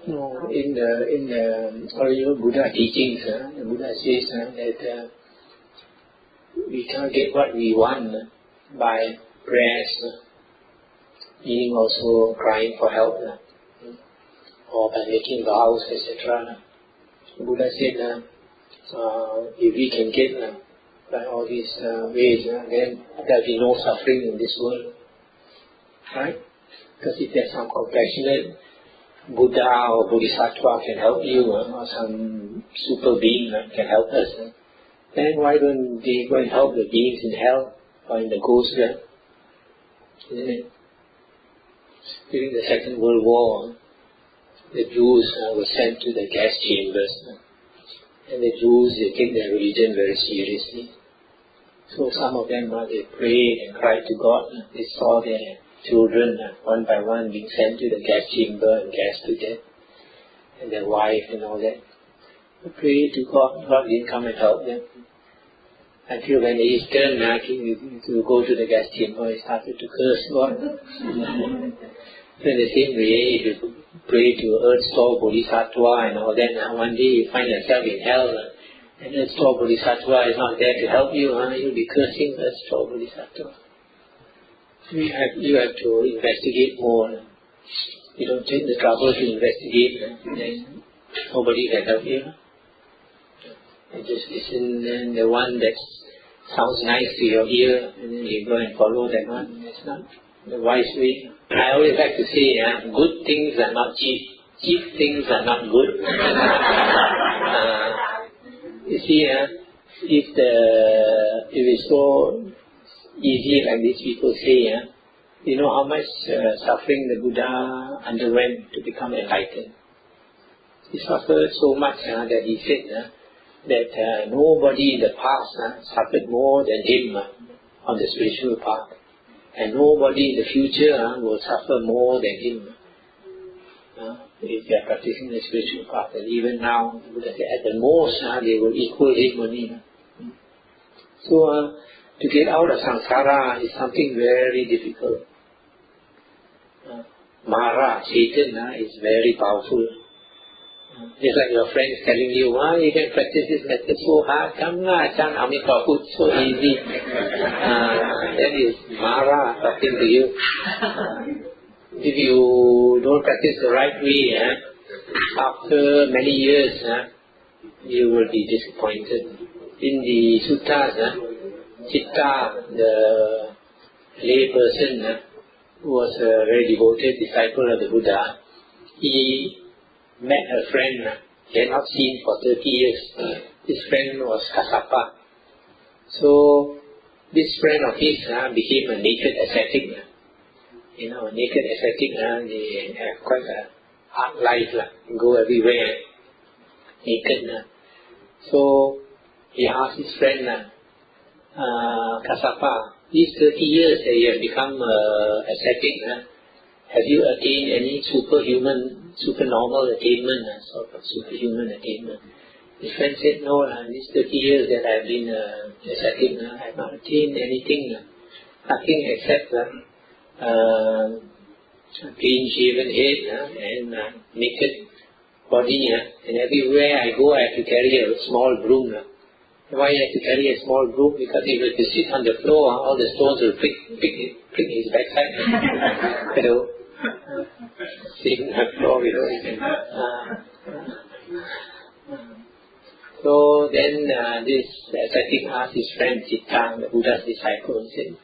No, in the original Buddha teachings, the Buddha says that we can't get what we want by prayers, meaning also crying for help, or by making vows, etc. The Buddha said, if we can get by all these ways, then there will be no suffering in this world, right? Because if there's some compassionate Buddha or Bodhisattva can help you, or some super being can help us, then why don't they go and help the beings in hell or in the ghost realm? Isn't it? During the Second World War, the Jews were sent to the gas chambers, and the Jews, they take their religion very seriously. So some of them, they prayed and cried to God. They saw their children one by one being sent to the gas chamber and gassed to death, and their wife and all that. They prayed to God. God didn't come and help them. Until when his turn to go to the gas chamber, he started to curse God. So in the same way, if you pray to Earth Store Bodhisattva and all that, one day you find yourself in hell, and Earth Store Bodhisattva is not there to help you, you'll be cursing Earth Store Bodhisattva. You have to investigate more. You don't take the trouble to investigate, then nobody can help you. You just listen, and the one that sounds nice to your ear, and then you go and follow that one. That's not the wise way. I always like to say, good things are not cheap. Cheap things are not good. You see, if it's so easy like these people say, you know how much suffering the Buddha underwent to become enlightened. He suffered so much that he said that nobody in the past suffered more than him on the spiritual path. And nobody in the future will suffer more than him if they are practicing the spiritual path. And even now, at the most, they will equal him only. So, to get out of samsara is something very difficult. Mara, Satan, is very powerful. Just like your friends telling you, you can practice this method so hard, come lah, Chan Amitabha, so easy. That is Mara talking to you. If you don't practice the right way, after many years, you will be disappointed. In the suttas, Chitta, the lay person, who was a very devoted disciple of the Buddha, he met a friend he had not seen for 30 years. His friend was Kassapa. So this friend of his became a naked ascetic. A naked ascetic, they have quite a hard life, go everywhere naked. So he asked his friend, Kassapa, these 30 years that you have become ascetic, have you attained any supernormal attainment, sort of superhuman attainment? His friend said, no, these 30 years that I have been ascetic, I have not attained anything, nothing except clean shaven head and naked body, and everywhere I go I have to carry a small broom. Why I have to carry a small broom? Because if you sit on the floor, all the stones will prick his backside. Hello. Sitting on the floor, So then this ascetic asked his friend Chitta, the Buddha's disciple, he said,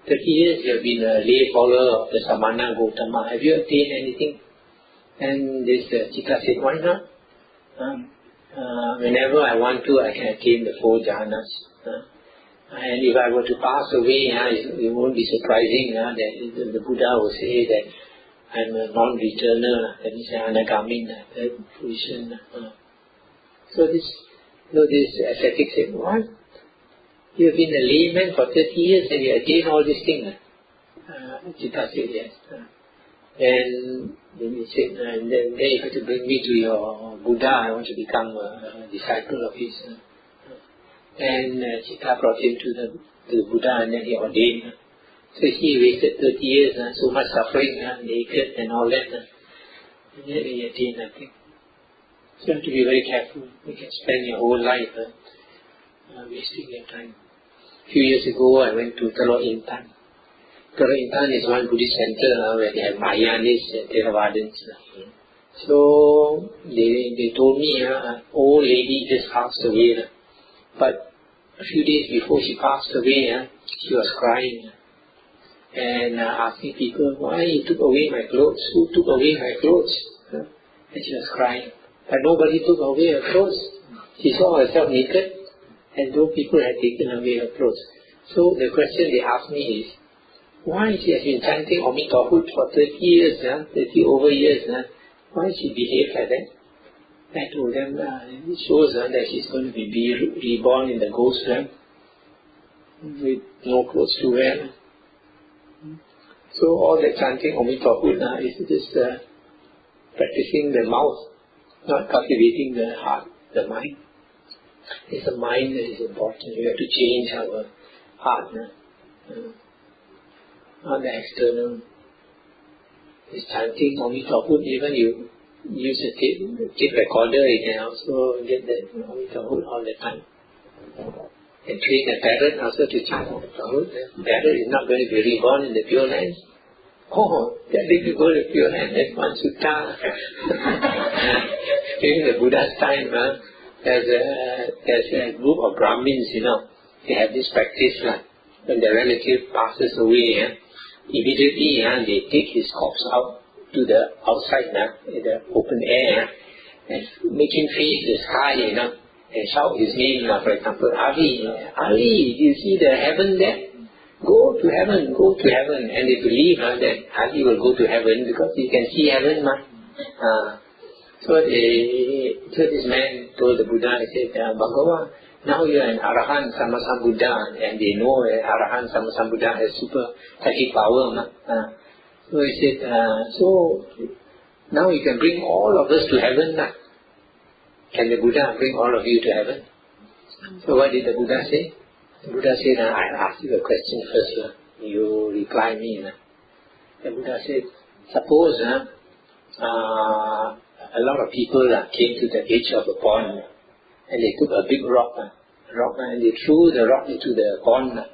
30 years you have been a lay follower of the Samana Gautama. Have you attained anything? And this Chitta said, why not? Whenever I want to, I can attain the 4 jhanas. And if I were to pass away, it won't be surprising that the Buddha will say that I'm a non-returner, that means anagami, fruition. So this ascetic said, what? You have been a layman for 30 years and you attain all these things? Chitta said, yes. And then he said, and then you have to bring me to your Buddha, I want to become a disciple of his. And Chitta brought him to the Buddha, and then he ordained. So he wasted 30 years, so much suffering, naked and all that. yet they attain nothing. So you have to be very careful. You can spend your whole life wasting your time. A few years ago, I went to Telok Intan. Telok Intan is one Buddhist center where they have Mahayanists and Theravadins. So they told me, an old lady just passed away. But a few days before she passed away, she was crying and asking people, why you took away my clothes? Who took away my clothes? And she was crying. But nobody took away her clothes. She saw herself naked, and those people had taken away her clothes. So the question they asked me is, why she has been chanting Amitabha for 30 years, 30 over years, why she behaved like that? I told them, it shows that she's going to be reborn in the ghost realm with no clothes to wear. So all that chanting Amitabha is just practicing the mouth, not cultivating the heart, the mind. It's the mind that is important. We have to change our heart, not the external. It's chanting Amitabha. Even you use a tape recorder, you can also get the Amitabha all the time. And train a parrot also to chant Amitabha. The parrot is not going to be reborn in the Pure Land. Oh, that if you go to Pure Land, that's one sutta. During the Buddha's time, there's a group of Brahmins, they have this practice. When the relative passes away, immediately they take his corpse out to the outside, in the open air, and make him face the sky, and shout his name, for example, Ali, Ali, do you see the heaven there? Go to heaven, go to heaven. And they believe that Ali will go to heaven because he can see heaven. So this man told the Buddha, he said, Bhagavan, now you are an Arahant Sammasambuddha, and they know Arahant Sammasambuddha has super psychic power. So he said, so now you can bring all of us to heaven. Can the Buddha bring all of you to heaven? So what did the Buddha say? The Buddha said, I'll ask you a question first. You reply me. The Buddha said, suppose a lot of people came to the edge of a pond, and they took a big rock, and they threw the rock into the pond.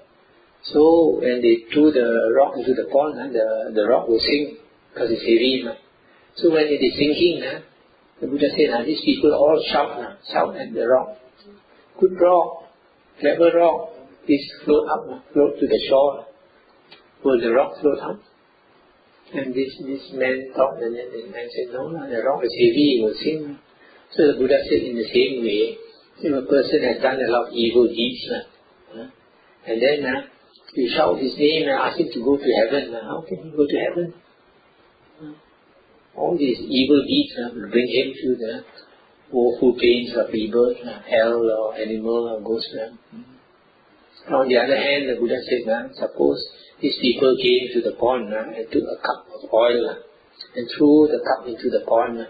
So when they threw the rock into the pond, the rock will sink because it's heavy. So when it is sinking, the Buddha said, these people all shout at the rock. Good rock, clever rock, please float up, float to the shore. Will the rock float up? And this man thought, and then the man said, no, the rock is heavy, it will sink. So the Buddha said, in the same way, if a person has done a lot of evil deeds, and then you shout his name and ask him to go to heaven, how can he go to heaven? All these evil deeds will bring him to the woeful pains of rebirth, hell or animal or ghost realm. On the other hand, the Buddha said, suppose these people came to the pond and took a cup of oil and threw the cup into the pond,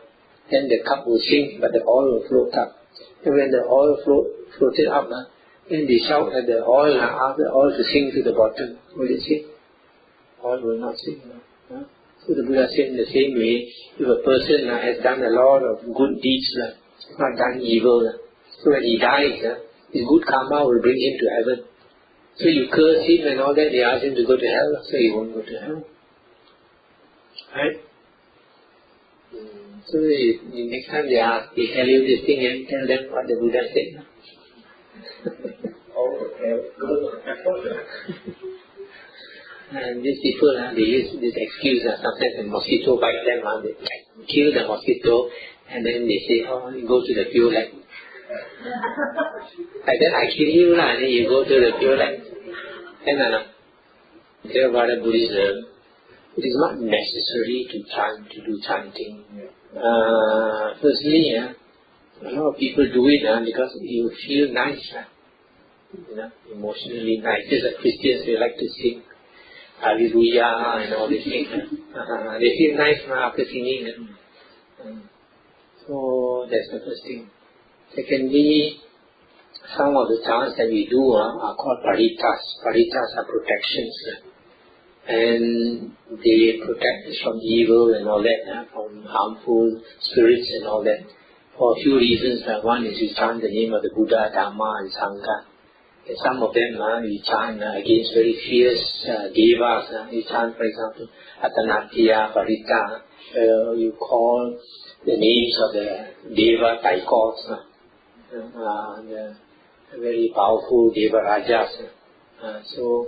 then the cup will sink, but the oil will float up. And when the oil floated up, then they shout at the oil, ask the oil to sink to the bottom. Will it sink? Oil will not sink. So the Buddha said, in the same way, if a person has done a lot of good deeds, not done evil, so when he dies, his good karma will bring him to heaven. So you curse him and all that, they ask him to go to hell, so he won't go to hell. Right? So the next time they tell you this thing, and tell them what the Buddha said. And these people, they use this excuse, sometimes the mosquito bite them, they kill the mosquito, and then they say, you go to the Pure Land. Like that, I kill you, and then you go to the Pure Land. And Theravada Buddhism, it is not necessary to do chanting. Firstly, a lot of people do it because you feel nice, emotionally nice. Just like Christians, they like to sing Hallelujah and all these things. They feel nice after singing. So that's the first thing. Secondly, some of the chants that we do are called paritas. Paritas are protections. and they protect us from evil and all that, from harmful spirits and all that. For a few reasons. One is we chant the name of the Buddha, Dhamma and Sangha. And some of them we chant against very fierce devas. We chant, for example, Atanatya, Parita. You call the names of the deva taikots, the very powerful deva rajas. So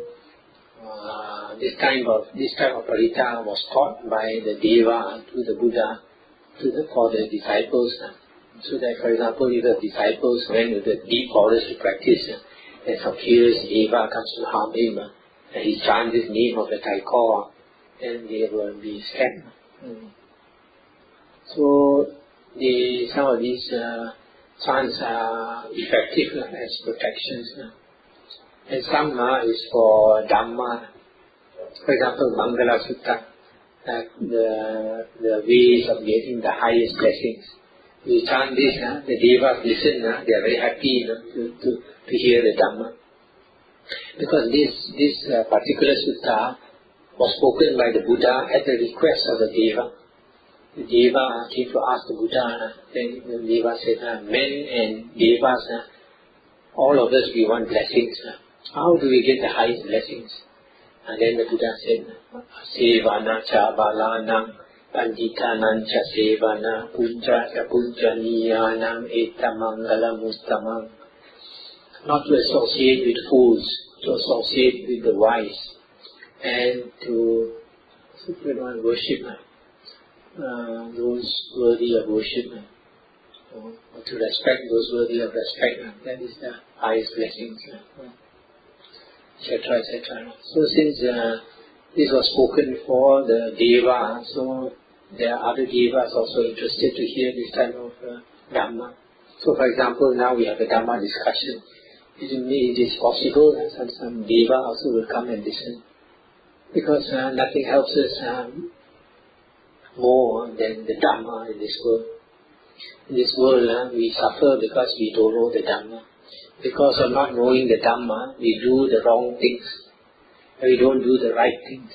this type of parita was taught by the deva to the Buddha, for the disciples. So that, for example, if the disciples went to the deep forest to practice, and some fierce deva comes to harm him, and he chants the name of the taikor, then they will be scared. So some of these chants are effective as protections. And some is for Dhamma. For example, Mangala Sutta, the ways of getting the highest blessings. We chant this, the devas listen, they are very happy to hear the Dhamma. Because this particular sutta was spoken by the Buddha at the request of the deva. The deva came to ask the Buddha, then the deva said, men and devas, all of us we want blessings. How do we get the highest blessings? And then the Buddha said, Sevana cha balanam, Panditanam cha sevana, punja cha punjaniyanam, etamangala mustamam. Not to associate with fools, to associate with the wise, and to worship those worthy of worship, or to respect those worthy of respect. That is the highest blessings, etc., etc. So since this was spoken for the deva, so there are other devas also interested to hear this type of Dhamma. So for example, now we have a Dhamma discussion. It is possible that some deva also will come and listen. Because nothing helps us more than the Dhamma in this world. In this world, we suffer because we don't know the Dhamma. Because of not knowing the Dhamma, we do the wrong things. We don't do the right things.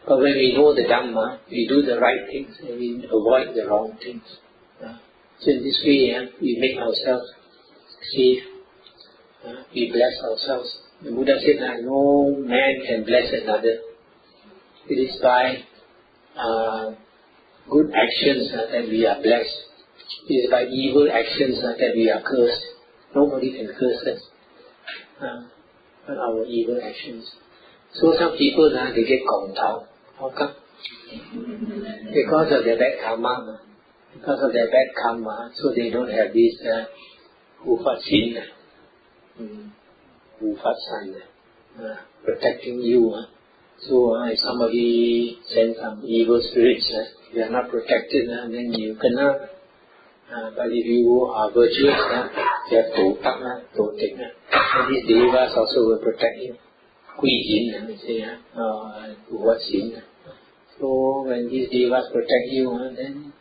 But when we know the Dhamma, we do the right things and we avoid the wrong things. So in this way, we make ourselves safe. We bless ourselves. The Buddha said that no man can bless another. It is by good actions that we are blessed. It is by evil actions that we are cursed. Nobody can curse us but our evil actions. So some people they get gong tao. How come? Because of their bad karma. Because of their bad karma, so they don't have this hu fat sin, hu fat san, protecting you. So if somebody sends some evil spirits, you are not protected, then you cannot. But if you are virtuous, you have to take. And these devas also will protect you. Quy Jin, they say, what sin. So when these devas protect you, then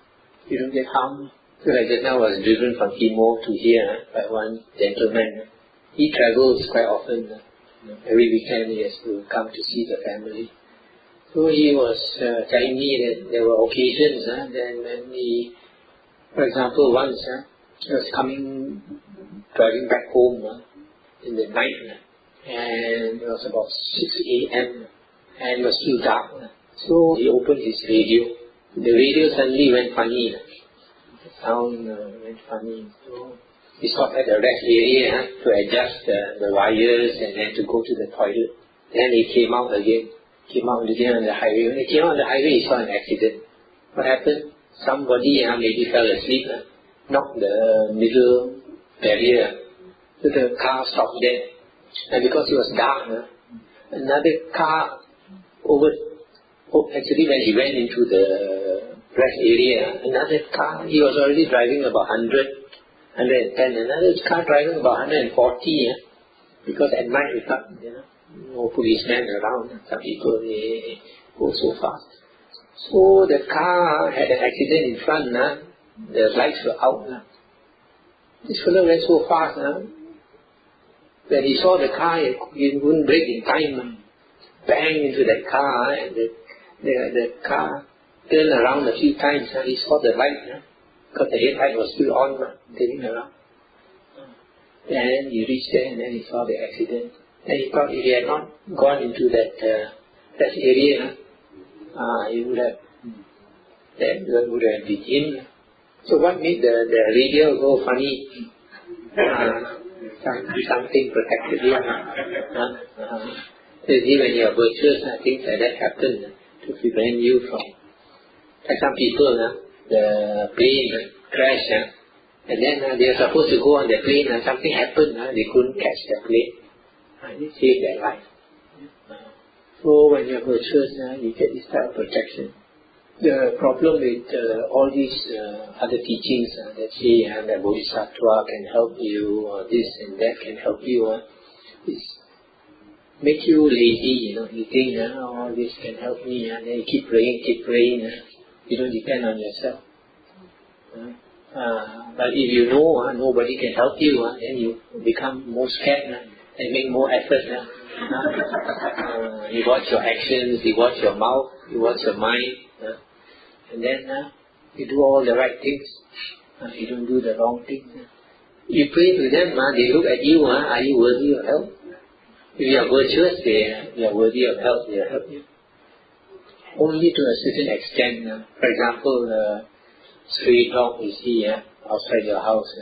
you don't get harmed. So like just now I was driven from Timor to here by one gentleman. He travels quite often. Every weekend he has to come to see the family. So he was telling me that there were occasions then when he, for example, once he was driving back home in the night, and it was about 6 a.m. and it was still dark. So he opened his radio. The radio suddenly went funny. The sound went funny. So he stopped at the rest area to adjust the wires and then to go to the toilet. Then he came out again on the highway. When he came out on the highway, he saw an accident. What happened? Somebody maybe fell asleep, knocked the middle barrier. So the car stopped there. And because it was dark, another car actually when he went into the rest area, another car, he was already driving about 100, 110, another car driving about 140, because at night we thought, no policemen around, some people, they go so fast. So the car had an accident in front, the lights were out. This fellow went so fast, when he saw the car, he wouldn't brake in time. bang into that car, and the car turned around a few times, and he saw the light, because the headlight was still on, turning around. And he reached there, and then he saw the accident. And he thought if he had not gone into that area, he would have, that would have been him. So what made the radio go funny? Something protected him. So see, when you are virtuous, things like that happen to prevent you from. Like some people, the plane crashed, and then they were supposed to go on the plane, and something happened, they couldn't catch the plane. They saved their life. So when you are virtuous, you get this type of protection. The problem with all these other teachings that say that Bodhisattva can help you, or this and that can help you, is make you lazy, you think, all this can help me, and then you keep praying, you don't depend on yourself. But if you know nobody can help you, then you become more scared and make more effort. You watch your actions, you watch your mouth, you watch your mind, and then you do all the right things. You don't do the wrong things. You pray to them, they look at you, are you worthy of help? If you are virtuous, they are worthy of help, they will help you. Only to a certain extent. For example, stray dog you see outside your house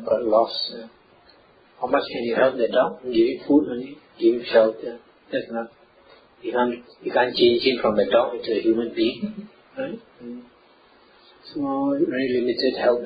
got lost. How much can you help the dog? Give it food only, give it shelter. That's not. You can't change him from a dog into a human being, right? So very limited help.